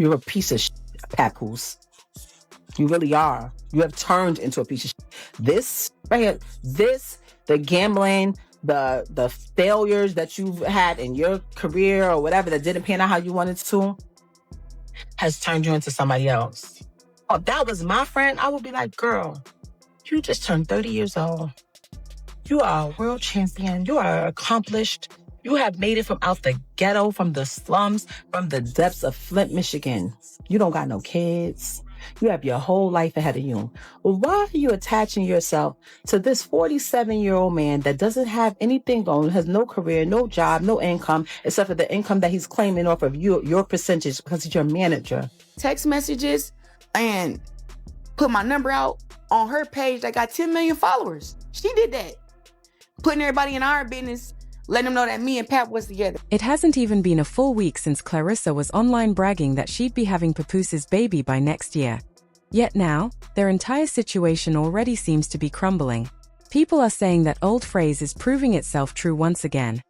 You're a piece of shit, Papoose. You really are. You have turned into a piece of shit. This right here, the gambling, the failures that you've had in your career or whatever that didn't pan out how you wanted to, has turned you into somebody else. Oh, if that was my friend, I would be like, girl, you just turned 30 years old. You are a world champion. You are accomplished. You have made it from out the ghetto, from the slums, from the depths of Flint, Michigan. You don't got no kids. You have your whole life ahead of you. Well, why are you attaching yourself to this 47-year-old man that doesn't have anything going, has no career, no job, no income, except for the income that he's claiming off of your percentage because he's your manager? Text messages and put my number out on her page that got 10 million followers. She did that. Putting everybody in our business, letting them know that me and Pap was together. It hasn't even been a full week since Claressa was online bragging that she'd be having Papoose's baby by next year. Yet now, their entire situation already seems to be crumbling. People are saying that old phrase is proving itself true once again.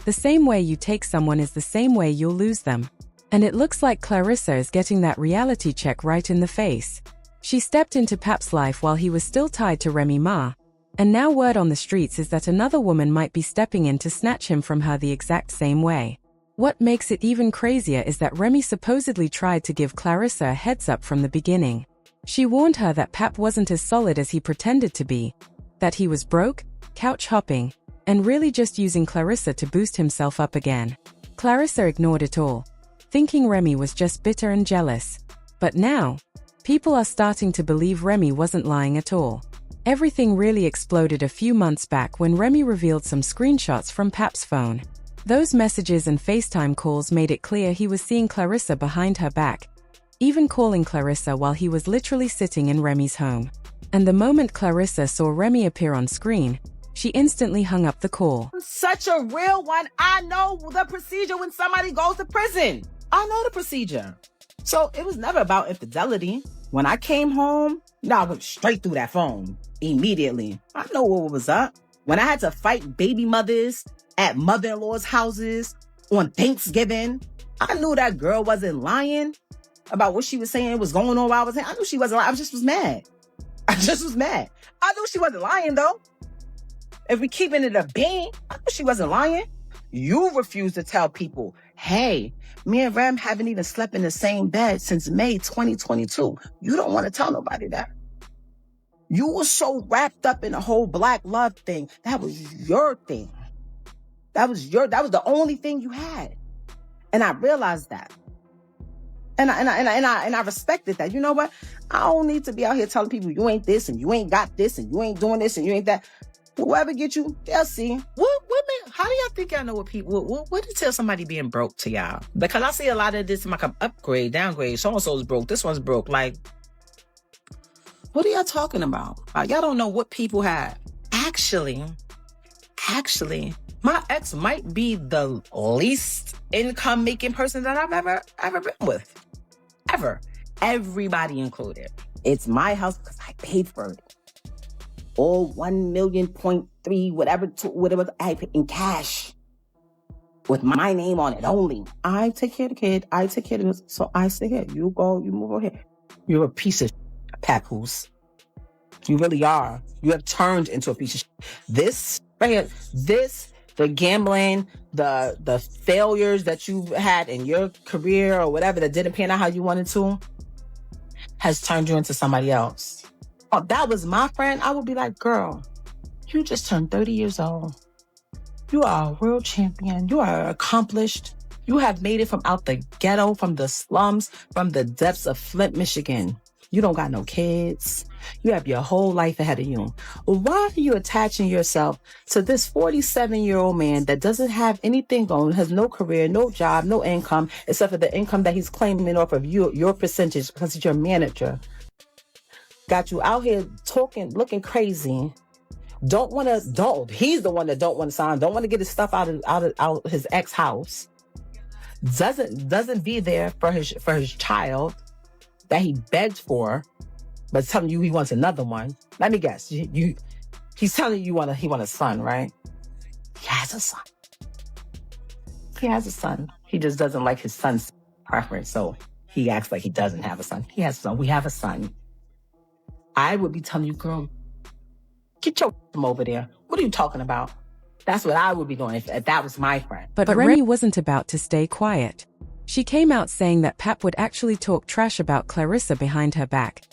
The same way you take someone is the same way you'll lose them. And it looks like Claressa is getting that reality check right in the face. She stepped into Pap's life while he was still tied to Remy Ma. And now word on the streets is that another woman might be stepping in to snatch him from her the exact same way. What makes it even crazier is that Remy supposedly tried to give Claressa a heads up from the beginning. She warned her that Pap wasn't as solid as he pretended to be, that he was broke, couch hopping, and really just using Claressa to boost himself up again. Claressa ignored it all, thinking Remy was just bitter and jealous. But now, people are starting to believe Remy wasn't lying at all. Everything really exploded a few months back when Remy revealed some screenshots from Pap's phone. Those messages and FaceTime calls made it clear he was seeing Claressa behind her back, even calling Claressa while he was literally sitting in Remy's home. And the moment Claressa saw Remy appear on screen, she instantly hung up the call. Such a real one. I know the procedure when somebody goes to prison. I know the procedure. So it was never about infidelity. When I came home, I went straight through that phone immediately. I know what was up. When I had to fight baby mothers at mother-in-law's houses on Thanksgiving, I knew that girl wasn't lying about what she was saying was going on while I was saying. I knew she wasn't lying. I just was mad. I knew she wasn't lying, though. If we keeping it a bean, I knew she wasn't lying. You refuse to tell people, hey, me and Rem haven't even slept in the same bed since May 2022. You don't want to tell nobody that. You were so wrapped up in the whole black love thing. That was your thing. That was the only thing you had. And I realized that. And I respected that. You know what? I don't need to be out here telling people you ain't this and you ain't got this and you ain't doing this and you ain't that. Whoever get you, they'll see. How do y'all think y'all know what people, what do you tell somebody being broke to y'all? Because I see a lot of this, like, upgrade, downgrade, so-and-so's broke, this one's broke. Like, what are y'all talking about? Y'all don't know what people have. Actually, my ex might be the least income making person that I've ever been with. Ever. Everybody included. It's my house because I paid for it. All 1.3 whatever I paid in cash with my name on it only. I take care of the kid. I take care of this. So I stay here. You go, you move over here. You're a piece of Papoose. You really are. You have turned into a piece of This right here, the gambling, the failures that you've had in your career or whatever that didn't pan out how you wanted to, has turned you into somebody else. Oh, if that was my friend, I would be like, girl, you just turned 30 years old. You are a world champion. You are accomplished. You have made it from out the ghetto, from the slums, from the depths of Flint, Michigan. You don't got no kids. You have your whole life ahead of you. Why are you attaching yourself to this 47-year-old man that doesn't have anything going, has no career, no job, no income, except for the income that he's claiming off of your percentage because he's your manager? Got you out here talking, looking crazy. He's the one that don't want to sign, don't want to get his stuff out of his ex house. Doesn't be there for his child that he begged for, but telling you he wants another one. Let me guess. He's telling you he want a son, right? He has a son. He just doesn't like his son's preference. So He acts like he doesn't have a son. He has a son. We have a son. I would be telling you, girl, get your from over there. What are you talking about? That's what I would be doing if that was my friend. But Remy wasn't about to stay quiet. She came out saying that Pap would actually talk trash about Claressa behind her back,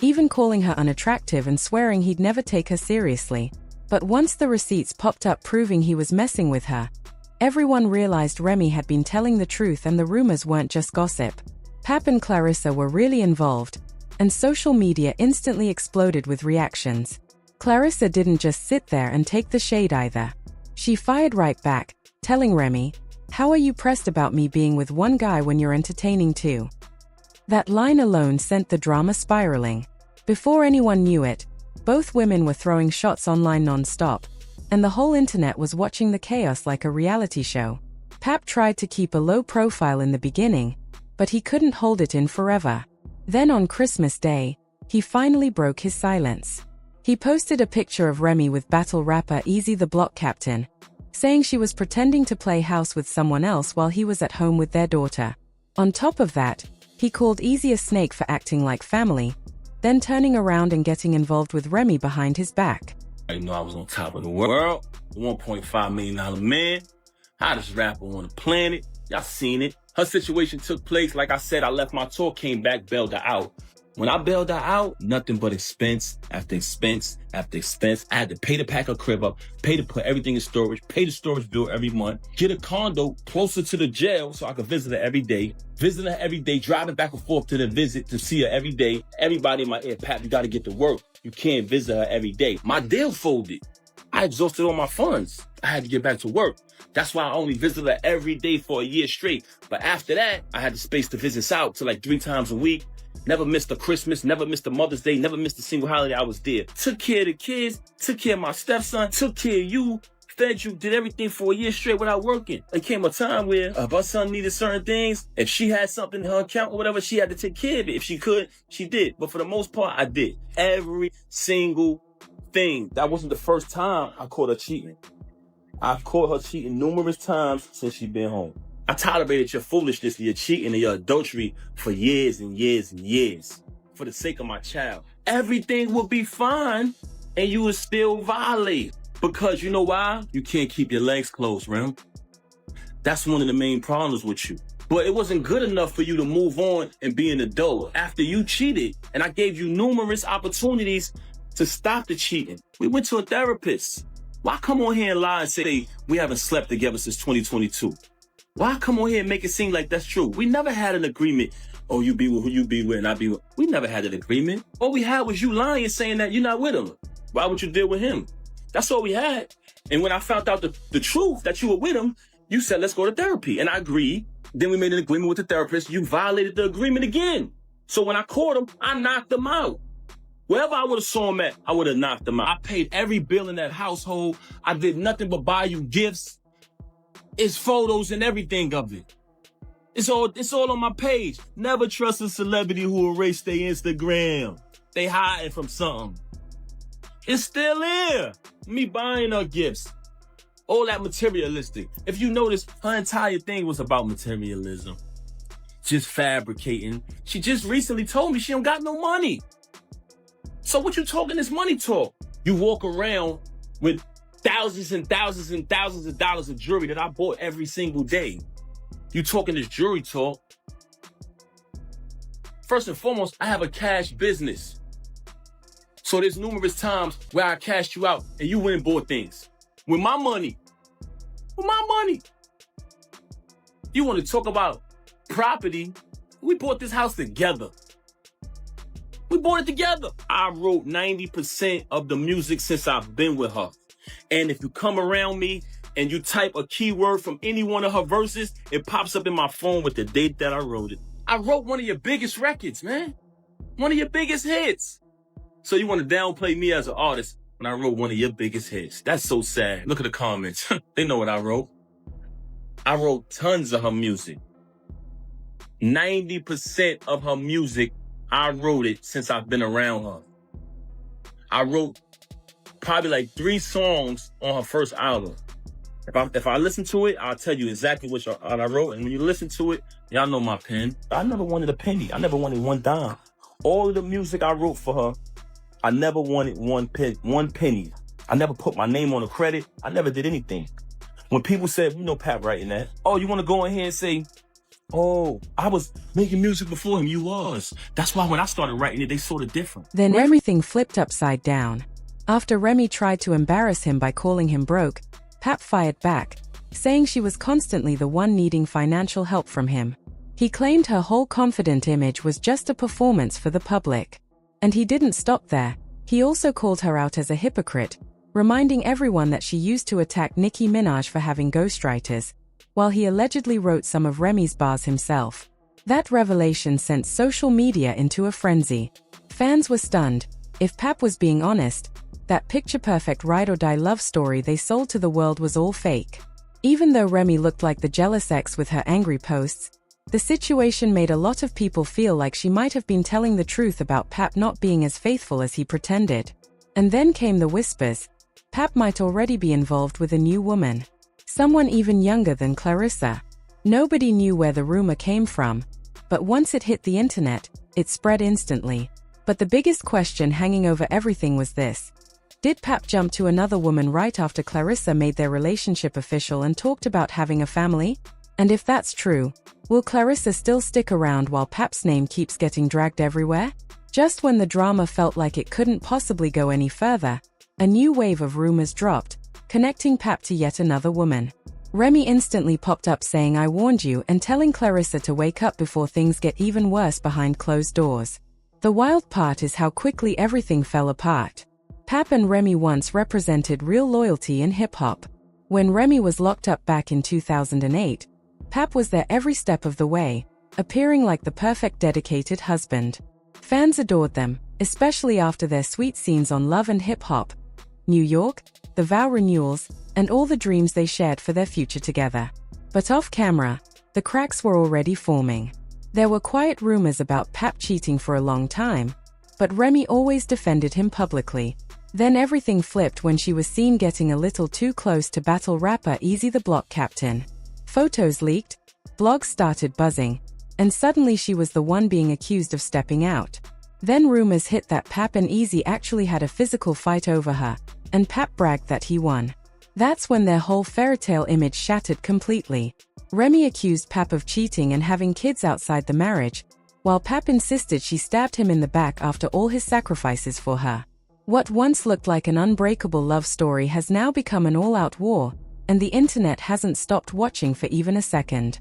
even calling her unattractive and swearing he'd never take her seriously. But once the receipts popped up proving he was messing with her, everyone realized Remy had been telling the truth and the rumors weren't just gossip. Pap and Claressa were really involved, and social media instantly exploded with reactions. Claressa didn't just sit there and take the shade either. She fired right back, telling Remy, "How are you pressed about me being with one guy when you're entertaining two?" That line alone sent the drama spiraling. Before anyone knew it, both women were throwing shots online non-stop, and the whole internet was watching the chaos like a reality show. Pap tried to keep a low profile in the beginning, but he couldn't hold it in forever. Then on Christmas Day, he finally broke his silence. He posted a picture of Remy with battle rapper Easy the Block Captain, saying she was pretending to play house with someone else while he was at home with their daughter. On top of that, he called Easy a snake for acting like family, then turning around and getting involved with Remy behind his back. I know I was on top of the world, $1.5 million man, hottest rapper on the planet. Y'all seen it. Her situation took place. Like I said, I left my tour, came back, bailed her out. When I bailed her out, nothing but expense after expense after expense. I had to pay to pack her crib up, pay to put everything in storage, pay the storage bill every month, get a condo closer to the jail so I could visit her every day, driving back and forth to the visit to see her every day. Everybody in my ear, Pap, you got to get to work. You can't visit her every day. My deal folded. I exhausted all my funds. I had to get back to work. That's why I only visited her every day for a year straight. But after that, I had the space to visit out to like 3 times a week. Never missed a Christmas, never missed a Mother's Day, never missed a single holiday. I was there. Took care of the kids, took care of my stepson, took care of you, fed you, did everything for a year straight without working. There came a time where if her son needed certain things, if she had something in her account or whatever, she had to take care of it. If she could, she did. But for the most part, I did. Every single thing. That wasn't the first time I caught her cheating. I've caught her cheating numerous times since she been home. I tolerated your foolishness, your cheating, and your adultery for years and years and years. For the sake of my child. Everything would be fine, and you would still violate. Because you know why? You can't keep your legs closed, Rem. That's one of the main problems with you. But it wasn't good enough for you to move on and be an adult. After you cheated, and I gave you numerous opportunities to stop the cheating. We went to a therapist. Why come on here and lie and say we haven't slept together since 2022? Why come on here and make it seem like that's true? We never had an agreement. Oh, you be with who you be with and I be with. We never had an agreement. All we had was you lying, saying that you're not with him. Why would you deal with him? That's all we had. And when I found out the truth that you were with him, you said, let's go to therapy. And I agreed. Then we made an agreement with the therapist. You violated the agreement again. So when I caught him, I knocked him out. Wherever I would have saw him at, I would have knocked him out. I paid every bill in that household. I did nothing but buy you gifts. It's photos and everything of it. It's all on my page. Never trust a celebrity who erased their Instagram. They hiding from something. It's still here. Me buying her gifts. All that materialistic. If you notice, her entire thing was about materialism. Just fabricating. She just recently told me she don't got no money. So what you talking this money talk? You walk around with thousands and thousands and thousands of dollars of jewelry that I bought every single day. You talking this jewelry talk. First and foremost, I have a cash business. So there's numerous times where I cashed you out and you went and bought things. With my money. With my money. You want to talk about property? We bought this house together. We bought it together. I wrote 90% of the music since I've been with her. And if you come around me and you type a keyword from any one of her verses, it pops up in my phone with the date that I wrote it. I wrote one of your biggest records, man. One of your biggest hits. So you want to downplay me as an artist when I wrote one of your biggest hits. That's so sad. Look at the comments. They know what I wrote. I wrote tons of her music. 90% of her music, I wrote it since I've been around her. I wrote probably like 3 songs on her first album. If I listen to it, I'll tell you exactly what I wrote. And when you listen to it, y'all know my pen. I never wanted a penny. I never wanted one dime. All of the music I wrote for her, I never wanted one penny. I never put my name on the credit. I never did anything. When people said, you know, Pat writing that, oh, you want to go in here and say, oh, I was making music before him. You was. That's why when I started writing it, they saw the difference. Then everything flipped upside down. After Remy tried to embarrass him by calling him broke, Pap fired back, saying she was constantly the one needing financial help from him. He claimed her whole confident image was just a performance for the public. And he didn't stop there. He also called her out as a hypocrite, reminding everyone that she used to attack Nicki Minaj for having ghostwriters, while he allegedly wrote some of Remy's bars himself. That revelation sent social media into a frenzy. Fans were stunned. If Pap was being honest, that picture-perfect ride-or-die love story they sold to the world was all fake. Even though Remy looked like the jealous ex with her angry posts, the situation made a lot of people feel like she might have been telling the truth about Pap not being as faithful as he pretended. And then came the whispers. Pap might already be involved with a new woman. Someone even younger than Claressa. Nobody knew where the rumor came from, but once it hit the internet, it spread instantly. But the biggest question hanging over everything was this. Did Pap jump to another woman right after Claressa made their relationship official and talked about having a family? And if that's true, will Claressa still stick around while Pap's name keeps getting dragged everywhere? Just when the drama felt like it couldn't possibly go any further, a new wave of rumors dropped, connecting Pap to yet another woman. Remy instantly popped up saying I warned you and telling Claressa to wake up before things get even worse behind closed doors. The wild part is how quickly everything fell apart. Pap and Remy once represented real loyalty in hip-hop. When Remy was locked up back in 2008, Pap was there every step of the way, appearing like the perfect dedicated husband. Fans adored them, especially after their sweet scenes on Love and Hip Hop, New York, the vow renewals, and all the dreams they shared for their future together. But off camera, the cracks were already forming. There were quiet rumors about Pap cheating for a long time, but Remy always defended him publicly. Then everything flipped when she was seen getting a little too close to battle rapper Eazy the Block Captain. Photos leaked, blogs started buzzing, and suddenly she was the one being accused of stepping out. Then rumors hit that Pap and Eazy actually had a physical fight over her, and Pap bragged that he won. That's when their whole fairytale image shattered completely. Remy accused Pap of cheating and having kids outside the marriage, while Pap insisted she stabbed him in the back after all his sacrifices for her. What once looked like an unbreakable love story has now become an all-out war, and the internet hasn't stopped watching for even a second.